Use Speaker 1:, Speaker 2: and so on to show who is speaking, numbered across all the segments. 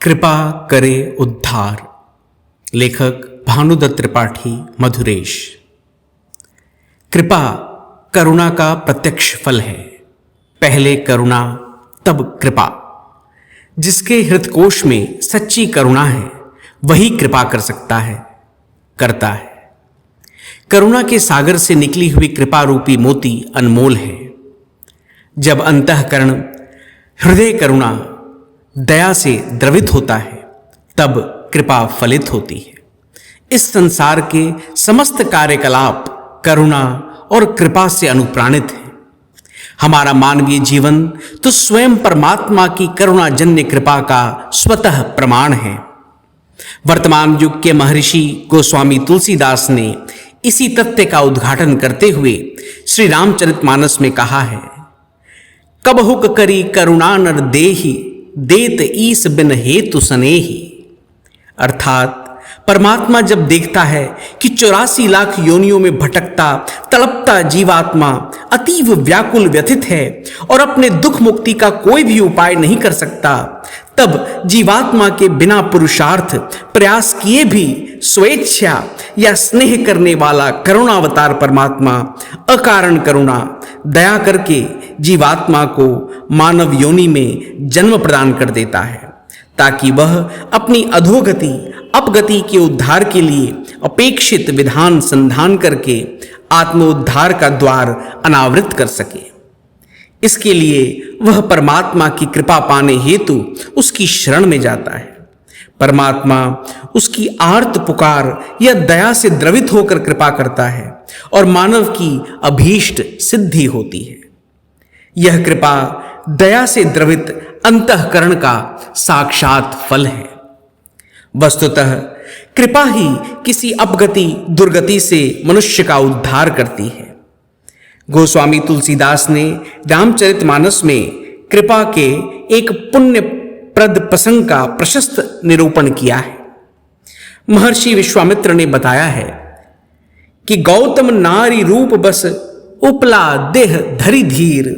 Speaker 1: कृपा करे उद्धार। लेखक भानुदत्त त्रिपाठी, मधुरेश। कृपा करुणा का प्रत्यक्ष फल है। पहले करुणा तब कृपा। जिसके हृदकोश में सच्ची करुणा है वही कृपा कर सकता है, करता है। करुणा के सागर से निकली हुई कृपा रूपी मोती अनमोल है। जब अंतःकरण हृदय करुणा दया से द्रवित होता है तब कृपा फलित होती है। इस संसार के समस्त कार्यकलाप करुणा और कृपा से अनुप्राणित है। हमारा मानवीय जीवन तो स्वयं परमात्मा की करुणाजन्य कृपा का स्वतः प्रमाण है। वर्तमान युग के महर्षि गोस्वामी तुलसीदास ने इसी तथ्य का उद्घाटन करते हुए श्री रामचरितमानस में कहा है, कबहुक करी करुणा नर देहि, देत ईस बिन हेतु सनेहि। अर्थात परमात्मा जब देखता है कि 84 लाख योनियों में भटकता तड़पता जीवात्मा अतीव व्याकुल व्यथित है और अपने दुख मुक्ति का कोई भी उपाय नहीं कर सकता, तब जीवात्मा के बिना पुरुषार्थ प्रयास किए भी स्वेच्छा या स्नेह करने वाला करुणावतार परमात्मा अकारण करुणा दया करके जीवात्मा को मानव योनि में जन्म प्रदान कर देता है, ताकि वह अपनी अधोगति अपगति के उद्धार के लिए अपेक्षित विधान संधान करके आत्मोद्धार का द्वार अनावृत कर सके। इसके लिए वह परमात्मा की कृपा पाने हेतु उसकी शरण में जाता है। परमात्मा उसकी आर्त पुकार या दया से द्रवित होकर कृपा करता है और मानव की अभीष्ट सिद्धि होती है। यह कृपा दया से द्रवित अंतःकरण का साक्षात फल है। वस्तुतः कृपा ही किसी अपगति दुर्गति से मनुष्य का उद्धार करती है। गोस्वामी तुलसीदास ने रामचरितमानस में कृपा के एक पुण्यप्रद प्रसंग का प्रशस्त निरूपण किया है। महर्षि विश्वामित्र ने बताया है कि गौतम नारी रूप बस उपला देह धरि धीर,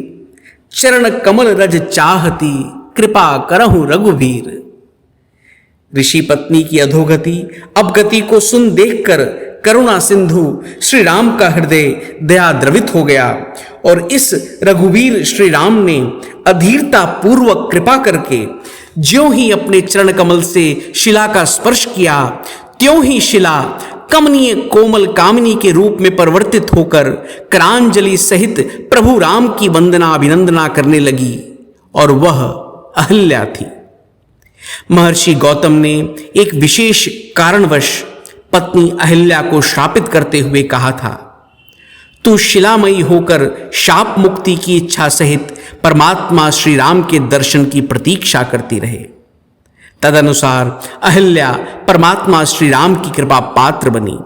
Speaker 1: चरण कमल रज चाहती कृपा करहु रघुवीर। ऋषि पत्नी की अधोगति अपगति को सुन देखकर करुणा सिंधु श्री राम का हृदय दया द्रवित हो गया और इस रघुवीर श्री राम ने अधीरता पूर्वक कृपा करके ज्यों ही अपने चरण कमल से शिला का स्पर्श किया, त्यों ही शिला कमनीय कोमल कामिनी के रूप में परिवर्तित होकर करांजलि सहित प्रभु राम की वंदना अभिनंदना करने लगी और वह अहल्या थी। महर्षि गौतम ने एक विशेष कारणवश पत्नी अहिल्या को श्रापित करते हुए कहा था, तू शिलामयी होकर शाप मुक्ति की इच्छा सहित परमात्मा श्री राम के दर्शन की प्रतीक्षा करती रहे। तदनुसार अहिल्या परमात्मा श्री राम की कृपा पात्र बनी।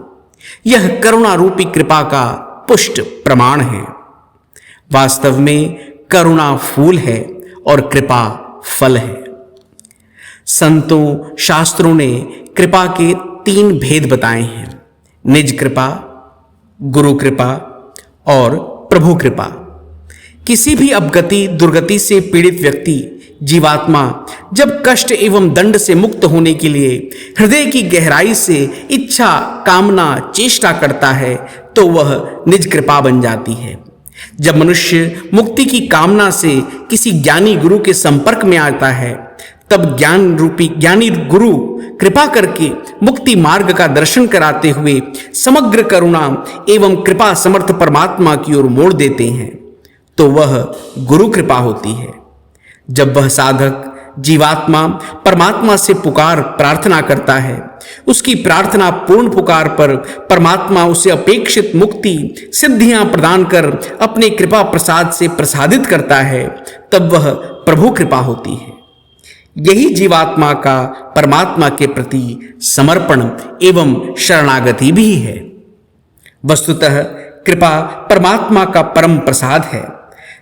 Speaker 1: यह करुणा रूपी कृपा का पुष्ट प्रमाण है। वास्तव में करुणा फूल है और कृपा फल है। संतों शास्त्रों ने कृपा के 3 भेद बताए हैं, निज कृपा, गुरु कृपा और प्रभु कृपा। किसी भी अपगति दुर्गति से पीड़ित व्यक्ति जीवात्मा जब कष्ट एवं दंड से मुक्त होने के लिए हृदय की गहराई से इच्छा कामना चेष्टा करता है तो वह निज कृपा बन जाती है। जब मनुष्य मुक्ति की कामना से किसी ज्ञानी गुरु के संपर्क में आता है तब ज्ञान रूपी ज्ञानी गुरु कृपा करके मुक्ति मार्ग का दर्शन कराते हुए समग्र करुणा एवं कृपा समर्थ परमात्मा की ओर मोड़ देते हैं तो वह गुरु कृपा होती है। जब वह साधक जीवात्मा परमात्मा से पुकार प्रार्थना करता है, उसकी प्रार्थना पूर्ण पुकार पर परमात्मा उसे अपेक्षित मुक्ति सिद्धियां प्रदान कर अपने कृपा प्रसाद से प्रसादित करता है, तब वह प्रभु कृपा होती है। यही जीवात्मा का परमात्मा के प्रति समर्पण एवं शरणागति भी है। वस्तुतः कृपा परमात्मा का परम प्रसाद है,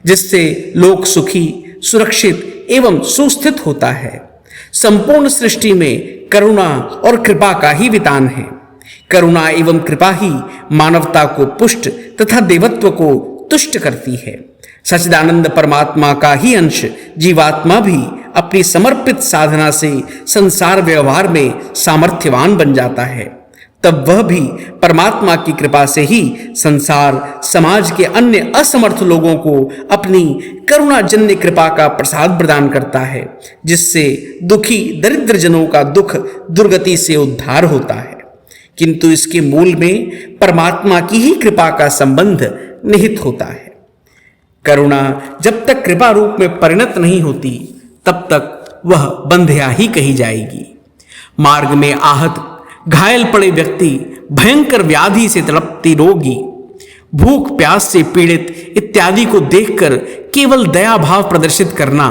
Speaker 1: जिससे लोक सुखी सुरक्षित एवं सुस्थित होता है। संपूर्ण सृष्टि में करुणा और कृपा का ही वितान है। करुणा एवं कृपा ही मानवता को पुष्ट तथा देवत्व को तुष्ट करती है। सच्चिदानंद परमात्मा का ही अंश जीवात्मा भी अपनी समर्पित साधना से संसार व्यवहार में सामर्थ्यवान बन जाता है। तब वह भी परमात्मा की कृपा से ही संसार समाज के अन्य असमर्थ लोगों को अपनी करुणाजन्य कृपा का प्रसाद प्रदान करता है, जिससे दुखी दरिद्र जनों का दुख दुर्गति से उद्धार होता है। किंतु इसके मूल में परमात्मा की ही कृपा का संबंध निहित होता है। करुणा जब तक कृपा रूप में परिणत नहीं होती तब तक वह बंध्या ही कही जाएगी। मार्ग में आहत घायल पड़े व्यक्ति, भयंकर व्याधि से तड़पती रोगी, भूख प्यास से पीड़ित इत्यादि को देखकर केवल दया भाव प्रदर्शित करना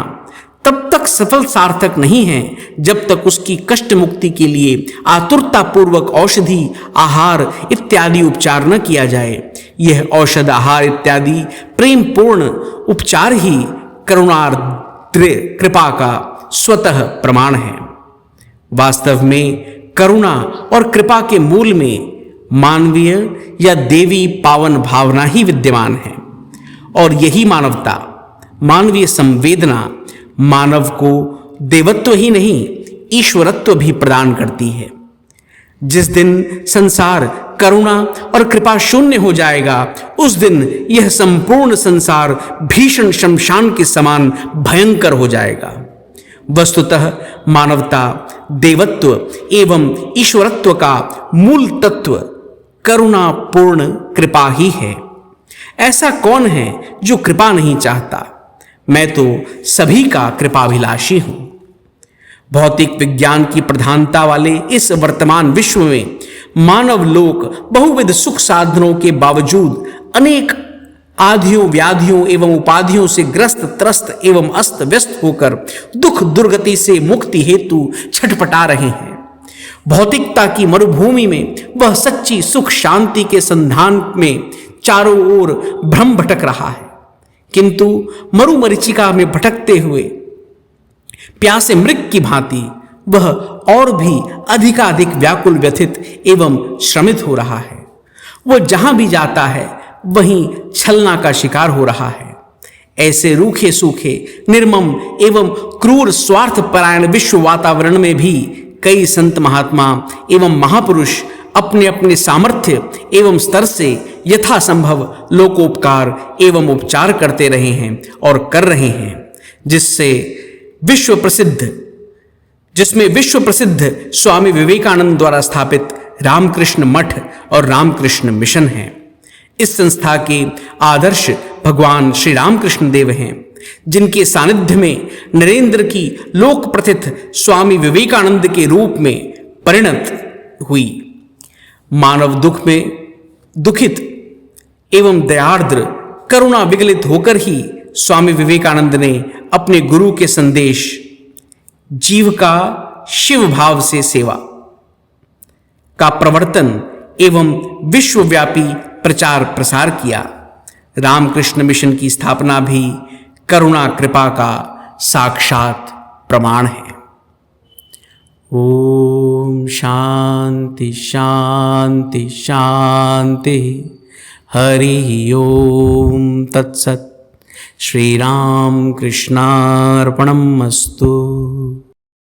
Speaker 1: तब तक सफल सार्थक नहीं है जब तक उसकी कष्ट मुक्ति के लिए आतुरता पूर्वक औषधि, आहार इत्यादि उपचार न किया जाए। यह औषध, आहार इत्यादि प्रेम पूर्ण उपचार ही करुणार्द्र कृपा का स्वतः प्रमाण है। वास्तव में करुणा और कृपा के मूल में मानवीय या देवी पावन भावना ही विद्यमान है, और यही मानवता, मानवीय संवेदना मानव को देवत्व ही नहीं ईश्वरत्व भी प्रदान करती है। जिस दिन संसार करुणा और कृपा शून्य हो जाएगा, उस दिन यह संपूर्ण संसार भीषण शमशान के समान भयंकर हो जाएगा। वस्तुतः मानवता, देवत्व एवं ईश्वरत्व का मूल तत्व करुणा पूर्ण कृपा ही है। ऐसा कौन है जो कृपा नहीं चाहता? मैं तो सभी का कृपाभिलाषी हूं। भौतिक विज्ञान की प्रधानता वाले इस वर्तमान विश्व में मानव लोक बहुविध सुख साधनों के बावजूद अनेक आधियों, व्याधियों एवं उपाधियों से ग्रस्त, त्रस्त एवं अस्त व्यस्त होकर दुख दुर्गति से मुक्ति हेतु छटपटा रहे हैं। भौतिकता की मरुभूमि में वह सच्ची सुख शांति के संधान में चारों ओर भ्रम भटक रहा है, किंतु मरुमरीचिका में भटकते हुए प्यासे मृग की भांति वह और भी अधिकाधिक व्याकुल, व्यथित एवं श्रमित हो रहा है। वह जहां भी जाता है वहीं छलना का शिकार हो रहा है। ऐसे रूखे सूखे, निर्मम एवं क्रूर स्वार्थ परायण विश्व वातावरण में भी कई संत महात्मा एवं महापुरुष अपने अपने सामर्थ्य एवं स्तर से यथासंभव लोकोपकार एवं उपचार करते रहे हैं और कर रहे हैं, जिसमें विश्व प्रसिद्ध स्वामी विवेकानंद द्वारा स्थापित रामकृष्ण मठ और रामकृष्ण मिशन है। इस संस्था के आदर्श भगवान श्री रामकृष्ण देव हैं, जिनके सानिध्य में नरेंद्र की लोक प्रथित स्वामी विवेकानंद के रूप में परिणत हुई। मानव दुख में दुखित एवं दयार्द्र, करुणा विगलित होकर ही स्वामी विवेकानंद ने अपने गुरु के संदेश जीव का शिव भाव से सेवा का प्रवर्तन एवं विश्वव्यापी प्रचार प्रसार किया। रामकृष्ण मिशन की स्थापना भी करुणा कृपा का साक्षात प्रमाण है। ओम शांति शांति शांति। हरि ओम तत्सत्। श्री राम कृष्णार्पणमस्तु।